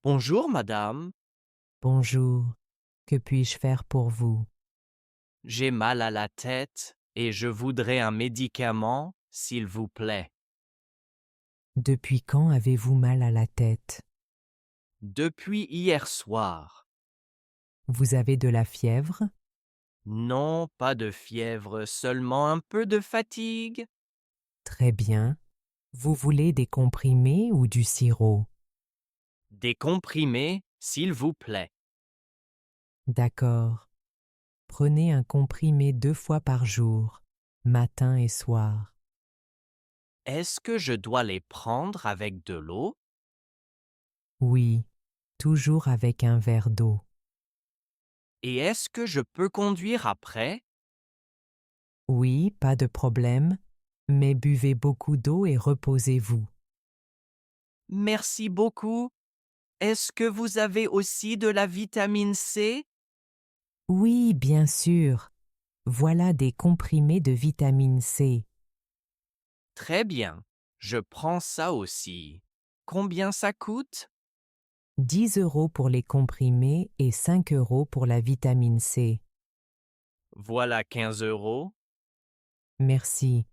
Bonjour madame, Bonjour, que puis-je faire pour vous? j'ai mal à la tête et je voudrais un médicament, s'il vous plaît. Depuis quand avez-vous mal à la tête? Depuis hier soir. Vous avez de la fièvre? Non, pas de fièvre, seulement un peu de fatigue. Très bien. Vous voulez des comprimés ou du sirop? Des comprimés, s'il vous plaît. D'accord. Prenez un comprimé 2 fois par jour, matin et soir. Est-ce que je dois les prendre avec de l'eau? Oui, toujours avec un verre d'eau. Et est-ce que je peux conduire après? Oui, pas de problème, mais buvez beaucoup d'eau et reposez-vous. Merci beaucoup. Est-ce que vous avez aussi de la vitamine C? Oui, bien sûr. Voilà des comprimés de vitamine C. Très bien, je prends ça aussi. Combien ça coûte? 10 € pour les comprimés et 5 € pour la vitamine C. Voilà 15 €. Merci.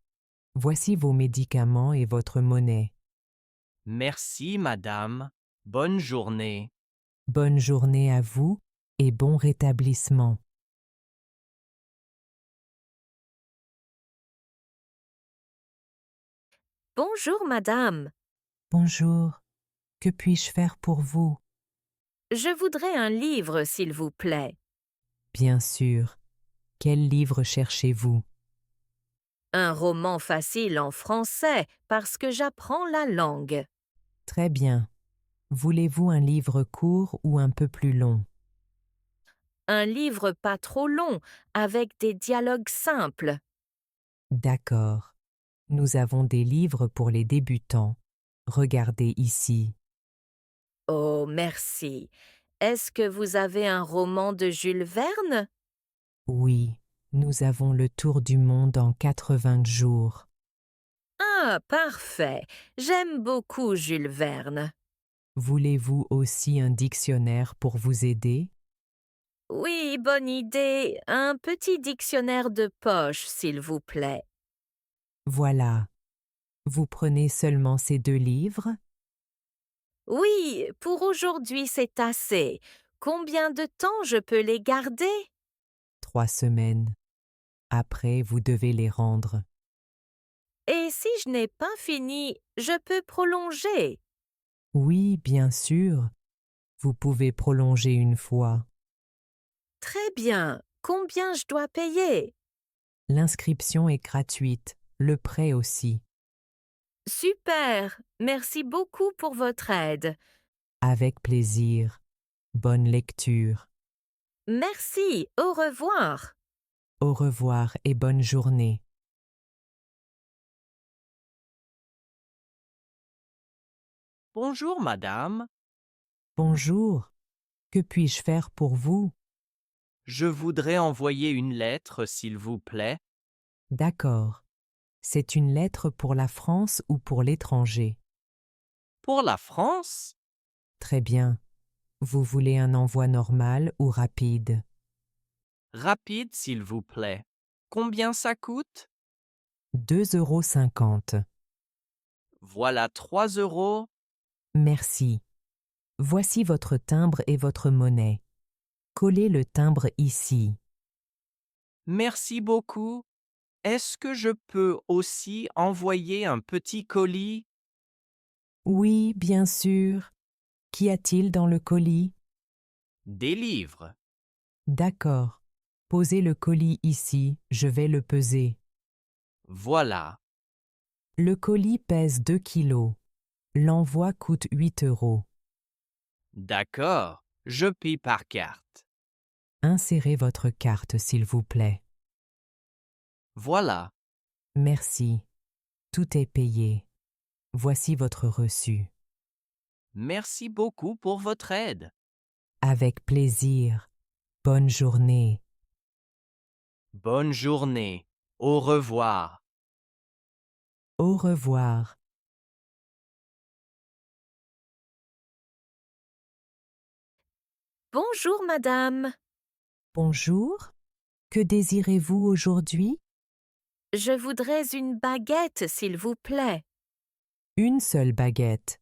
Voici vos médicaments et votre monnaie. Merci, madame. Bonne journée. Bonne journée à vous et bon rétablissement. Bonjour madame, Bonjour. Que puis-je faire pour vous? je voudrais un livre s'il vous plaît. Bien sûr. Quel livre cherchez-vous? Un roman facile en français parce que j'apprends la langue. Très bien. Voulez-vous un livre court ou un peu plus long? Un livre pas trop long avec des dialogues simples. D'accord. Nous avons des livres pour les débutants. Regardez ici. Oh, merci. Est-ce que vous avez un roman de Jules Verne? Oui, nous avons le tour du monde en 80 jours. Ah, parfait. J'aime beaucoup Jules Verne. Voulez-vous aussi un dictionnaire pour vous aider? Oui, bonne idée. Un petit dictionnaire de poche, s'il vous plaît. Voilà. Vous prenez seulement ces 2 livres? Oui, pour aujourd'hui c'est assez. Combien de temps je peux les garder? 3 semaines. Après, vous devez les rendre. Et si je n'ai pas fini, je peux prolonger. Oui, bien sûr. Vous pouvez prolonger une fois. Très bien. Combien je dois payer? L'inscription est gratuite, le prêt aussi. Super. Merci beaucoup pour votre aide. Avec plaisir. Bonne lecture. Merci. Au revoir. Au revoir et bonne journée. Bonjour, madame. Bonjour. Que puis-je faire pour vous? Je voudrais envoyer une lettre, s'il vous plaît. D'accord. C'est une lettre pour la France ou pour l'étranger? Pour la France? Très bien. Vous voulez un envoi normal ou rapide? Rapide, s'il vous plaît. Combien ça coûte? 2,50 €. Voilà 3 €. Merci. Voici votre timbre et votre monnaie. Collez le timbre ici. Merci beaucoup. Est-ce que je peux aussi envoyer un petit colis? Oui, bien sûr. Qu'y a-t-il dans le colis? Des livres. D'accord. Posez le colis ici, je vais le peser. Voilà. Le colis pèse 2 kilos. L'envoi coûte 8 €. D'accord. Je paie par carte. Insérez votre carte, s'il vous plaît. Voilà. Merci. Tout est payé. Voici votre reçu. Merci beaucoup pour votre aide. Avec plaisir. Bonne journée. Bonne journée. Au revoir. Au revoir. Bonjour, madame. Bonjour. Que désirez-vous aujourd'hui? Je voudrais une baguette, s'il vous plaît. Une seule baguette.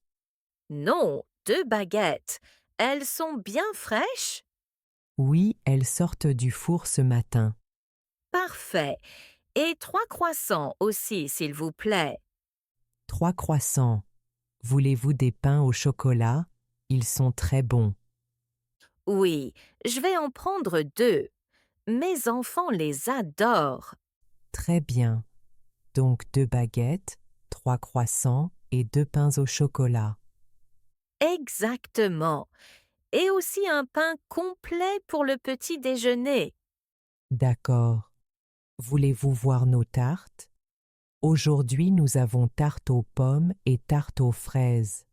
Non, 2 baguettes. Elles sont bien fraîches? Oui, elles sortent du four ce matin. Parfait. Et 3 croissants aussi, s'il vous plaît. 3 croissants. Voulez-vous des pains au chocolat? Ils sont très bons. Oui, je vais en prendre 2. Mes enfants les adorent. Très bien. Donc 2 baguettes, 3 croissants et 2 pains au chocolat. Exactement. Et aussi un pain complet pour le petit déjeuner. D'accord. Voulez-vous voir nos tartes? Aujourd'hui, nous avons tarte aux pommes et tarte aux fraises.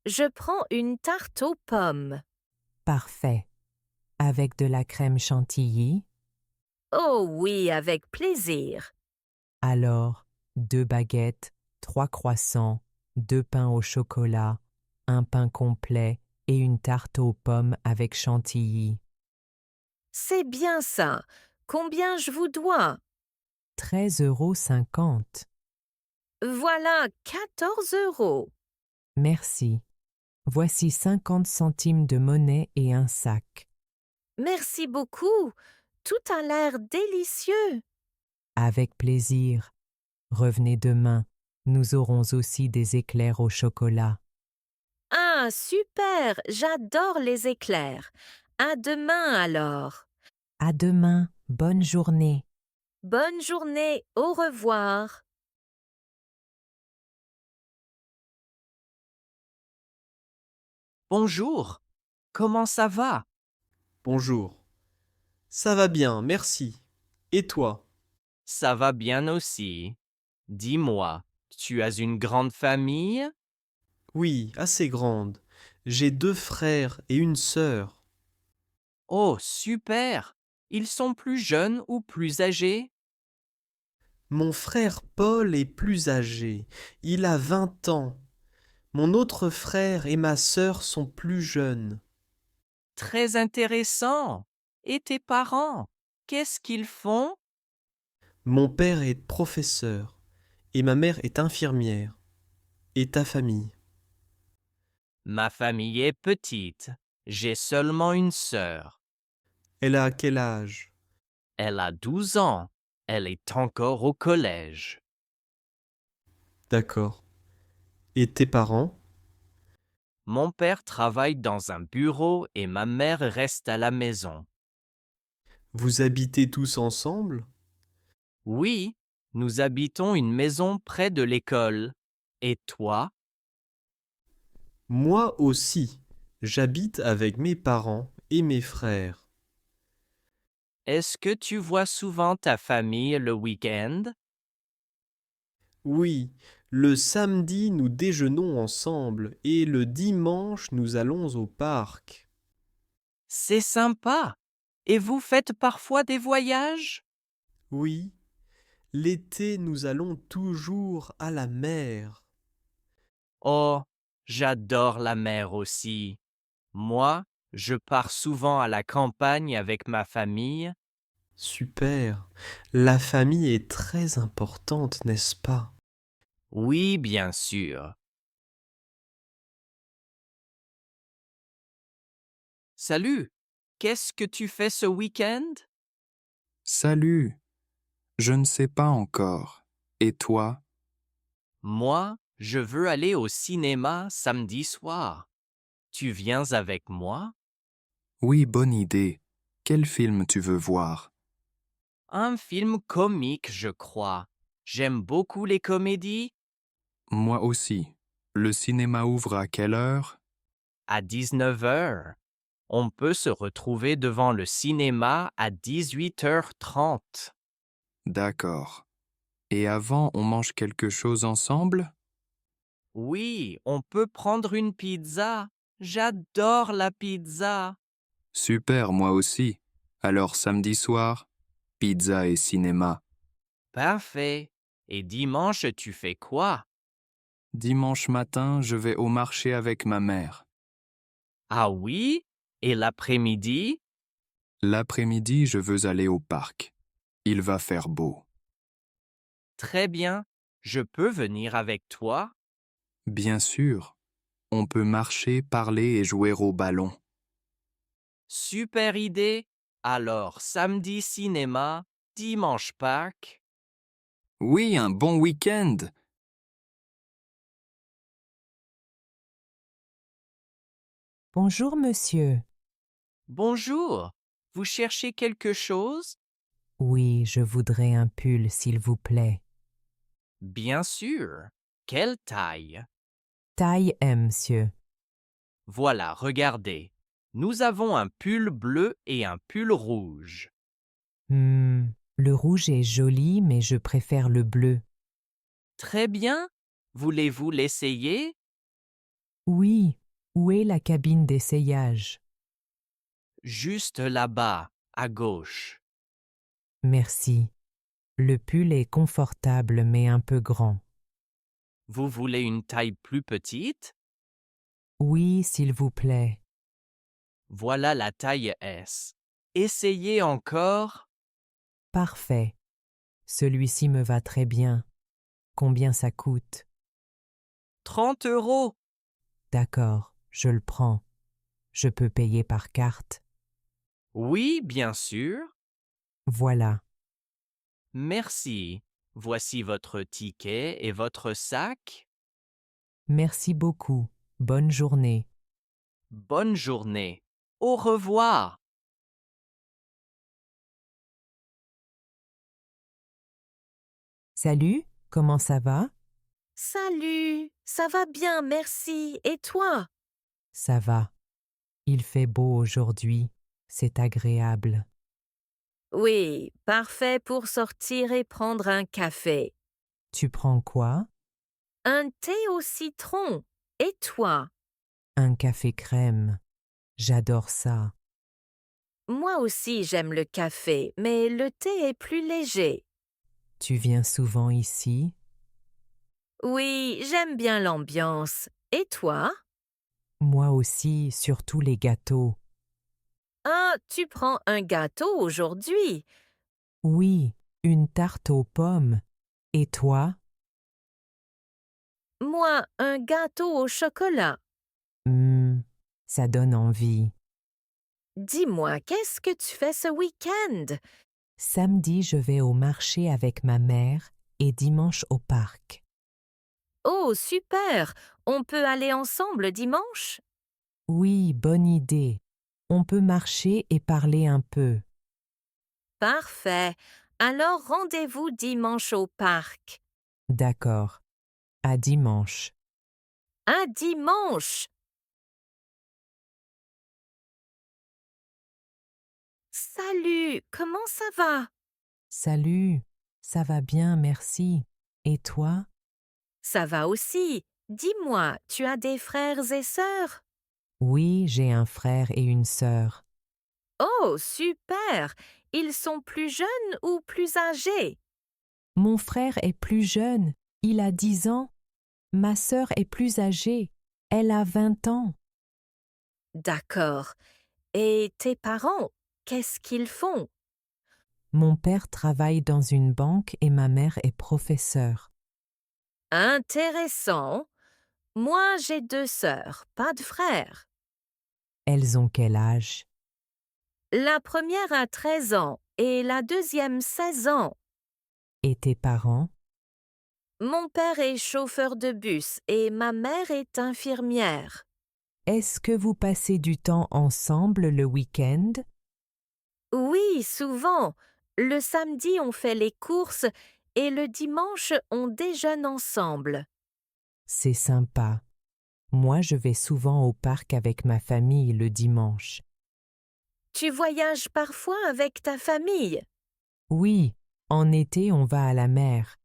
Je prends une tarte aux pommes. Parfait. Avec de la crème chantilly? Oh oui, avec plaisir. Alors, 2 baguettes, 3 croissants, 2 pains au chocolat, un pain complet et une tarte aux pommes avec chantilly. C'est bien ça. Combien je vous dois? 13,50 €. Voilà 14 euros. Merci. Voici 50 centimes de monnaie et un sac. Merci beaucoup. Tout a l'air délicieux. Avec plaisir. Revenez demain. Nous aurons aussi des éclairs au chocolat. Ah, super. J'adore les éclairs. À demain alors. À demain. Bonne journée. Bonne journée. Au revoir. Bonjour. Comment ça va? Bonjour. Ça va bien, merci. Et toi? Ça va bien aussi. Dis-moi, tu as une grande famille? Oui, assez grande. J'ai 2 frères et une sœur. Oh, super! Ils sont plus jeunes ou plus âgés? Mon frère Paul est plus âgé. Il a 20 ans. Mon autre frère et ma sœur sont plus jeunes. Très intéressant. Et tes parents, qu'est-ce qu'ils font? Mon père est professeur et ma mère est infirmière. Et ta famille? Ma famille est petite. J'ai seulement une sœur. Elle a quel âge? Elle a 12 ans. Elle est encore au collège. D'accord. Et tes parents? Mon père travaille dans un bureau et ma mère reste à la maison. Vous habitez tous ensemble? Oui, nous habitons une maison près de l'école. Et toi? Moi aussi. J'habite avec mes parents et mes frères. Est-ce que tu vois souvent ta famille le week-end? Oui, le samedi nous déjeunons ensemble et le dimanche nous allons au parc. C'est sympa. Et vous faites parfois des voyages? Oui, l'été nous allons toujours à la mer. Oh, j'adore la mer aussi. Moi, je pars souvent à la campagne avec ma famille. Super. La famille est très importante, n'est-ce pas? Oui, bien sûr. Salut, qu'est-ce que tu fais ce week-end? Salut, je ne sais pas encore. Et toi? Moi, je veux aller au cinéma samedi soir. Tu viens avec moi? Oui, bonne idée. Quel film tu veux voir? Un film comique, je crois. J'aime beaucoup les comédies. Moi aussi. Le cinéma ouvre à quelle heure? À 19 heures. On peut se retrouver devant le cinéma à 18h30. D'accord. Et avant, on mange quelque chose ensemble? Oui, on peut prendre une pizza. J'adore la pizza. Super, moi aussi. Alors samedi soir, pizza et cinéma. Parfait. Et dimanche, tu fais quoi? Dimanche matin, je vais au marché avec ma mère. Ah oui? Et l'après-midi? L'après-midi, je veux aller au parc. Il va faire beau. Très bien. Je peux venir avec toi? Bien sûr, on peut marcher, parler et jouer au ballon. Super idée. Alors, samedi cinéma, dimanche parc. Oui, un bon week-end. Bonjour, monsieur. Bonjour. Vous cherchez quelque chose? Oui, je voudrais un pull, s'il vous plaît. Bien sûr. Quelle taille? Taille M, monsieur. Voilà, regardez. Nous avons un pull bleu et un pull rouge. Le rouge est joli, mais je préfère le bleu. Très bien. Voulez-vous l'essayer? Oui, où est la cabine d'essayage? Juste là-bas, à gauche. Merci. Le pull est confortable, mais un peu grand. Vous voulez une taille plus petite? Oui, s'il vous plaît. Voilà la taille S. Essayez encore. Parfait. Celui-ci me va très bien. Combien ça coûte? 30 €. D'accord, je le prends. Je peux payer par carte. Oui, bien sûr. Voilà. Merci. Voici votre ticket et votre sac. Merci beaucoup. Bonne journée. Bonne journée. Au revoir. Salut, comment ça va? Salut, ça va bien, merci. Et toi? Ça va. Il fait beau aujourd'hui. C'est agréable. Oui, parfait pour sortir et prendre un café. Tu prends quoi? Un thé au citron. Et toi? Un café crème. J'adore ça. Moi aussi j'aime le café, mais le thé est plus léger. Tu viens souvent ici? Oui, j'aime bien l'ambiance. Et toi? Moi aussi, surtout les gâteaux. Ah, tu prends un gâteau aujourd'hui. Oui, une tarte aux pommes. Et toi? Moi, un gâteau au chocolat. Hmm, ça donne envie. Dis-moi, qu'est-ce que tu fais ce week-end? Samedi, je vais au marché avec ma mère et dimanche au parc. Oh, super! On peut aller ensemble dimanche? Oui, bonne idée. On peut marcher et parler un peu. Parfait. Alors rendez-vous dimanche au parc. D'accord. À dimanche. À dimanche! Salut, comment ça va? Salut. Ça va bien, merci. Et toi? Ça va aussi. Dis-moi, tu as des frères et sœurs? Oui, j'ai un frère et une sœur. Oh, super! Ils sont plus jeunes ou plus âgés? Mon frère est plus jeune. Il a 10 ans. Ma sœur est plus âgée. Elle a 20 ans. D'accord. Et tes parents, qu'est-ce qu'ils font? Mon père travaille dans une banque et ma mère est professeure. Intéressant. Moi, j'ai 2 sœurs, pas de frères. Elles ont quel âge? La première a 13 ans et la deuxième 16 ans. Et tes parents? Mon père est chauffeur de bus et ma mère est infirmière. Est-ce que vous passez du temps ensemble le week-end? Oui, souvent. Le samedi, on fait les courses et le dimanche, on déjeune ensemble. C'est sympa. Moi, je vais souvent au parc avec ma famille le dimanche. Tu voyages parfois avec ta famille? Oui, en été, on va à la mer.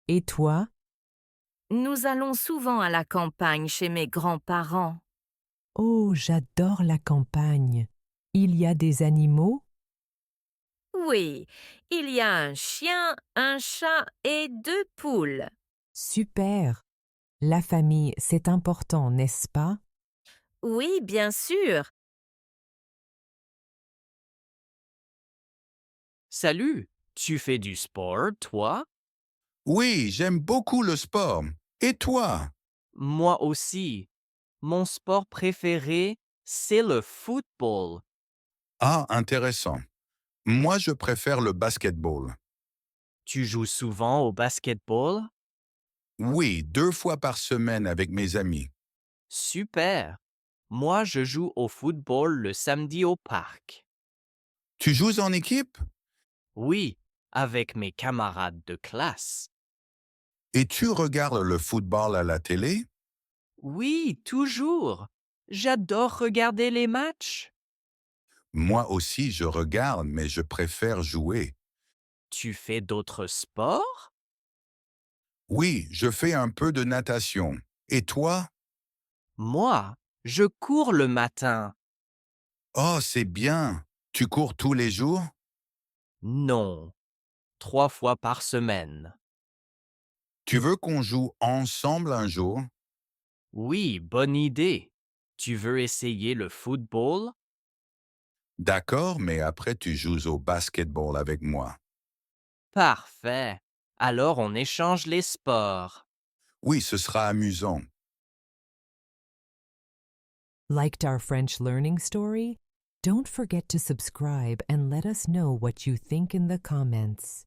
Et toi? Nous allons souvent à la campagne chez mes grands-parents. Oh, j'adore la campagne. Il y a des animaux? Oui, il y a un chien, un chat et 2 poules. Super. La famille, c'est important, n'est-ce pas? Oui, bien sûr. Salut, tu fais du sport, toi? Oui, j'aime beaucoup le sport. Et toi? Moi aussi. Mon sport préféré, c'est le football. Ah, intéressant. Moi, je préfère le basketball. Tu joues souvent au basketball? Oui, 2 fois par semaine avec mes amis. Super. Moi, je joue au football le samedi au parc. Tu joues en équipe? Oui, avec mes camarades de classe. Et tu regardes le football à la télé? Oui, toujours. J'adore regarder les matchs. Moi aussi, je regarde, mais je préfère jouer. Tu fais d'autres sports? Oui, je fais un peu de natation. Et toi? Moi, je cours le matin. Oh, c'est bien. Tu cours tous les jours? Non, 3 fois par semaine. Tu veux qu'on joue ensemble un jour? Oui, bonne idée. Tu veux essayer le football? D'accord, mais après tu joues au basketball avec moi. Parfait. Alors on échange les sports. Oui, ce sera amusant. Liked our French learning story? Don't forget to subscribe and let us know what you think in the comments.